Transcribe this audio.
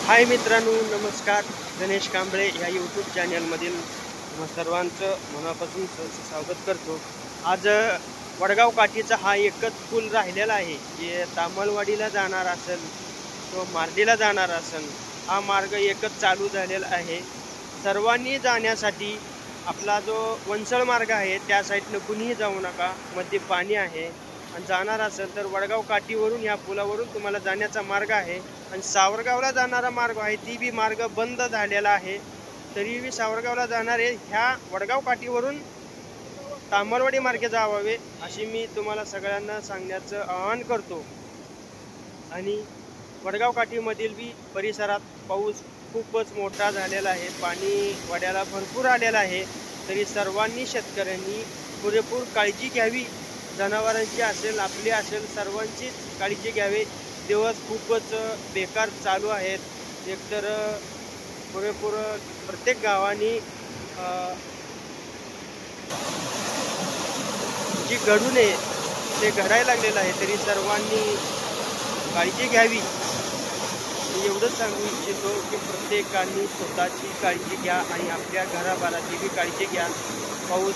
हाय मित्रांनो, नमस्कार. गणेश कांबळे या यूट्यूब चॅनलमधील तुम्हा सर्वांचं मनापासून स्वागत करतो. आज वडगाव काठीचा हा एकच पूल राहिलेला आहे. जे तामलवाडीला जाणार असेल किंवा मार्डीला जाणार असेल, हा मार्ग एकच चालू झालेला आहे. सर्वांनी जाण्यासाठी आपला जो वंचळ मार्ग आहे त्या साईडनं कुणीही जाऊ नका. मध्ये पाणी आहे आणि जाणार असेल तर वडगाव काठीवरून या पुलावरून तुम्हाला जाण्याचा मार्ग आहे. आणि सावरगावला जाणारा मार्ग आहे ती बी मार्ग बंद झालेला आहे. तरी बी सावरगावला जाणारे ह्या वडगाव काठीवरून तामलवाडी मार्गे जावावे अशी मी तुम्हाला सगळ्यांना सांगण्याचं आवाहन करतो. आणि वडगाव काठीमधील बी परिसरात पाऊस खूपच मोठा झालेला आहे. पाणी वड्याला भरपूर आलेलं आहे. तरी सर्वांनी शेतकऱ्यांनी पुरेपूर काळजी घ्यावी. जनावरांची असेल, आपली असेल, सर्वांचीच काळजी घ्यावी. दिवस खूपच बेकार चालू आहेत. एकतर पुरेपूर प्रत्येक गावानी जी घडू नये ते घडायला लागलेलं आहे. तरी सर्वांनी काळजी घ्यावी. एवढंच सांगू इच्छितो की प्रत्येकाने स्वतःची काळजी घ्या आणि आपल्या घराबाराची बी काळजी घ्या. पाऊस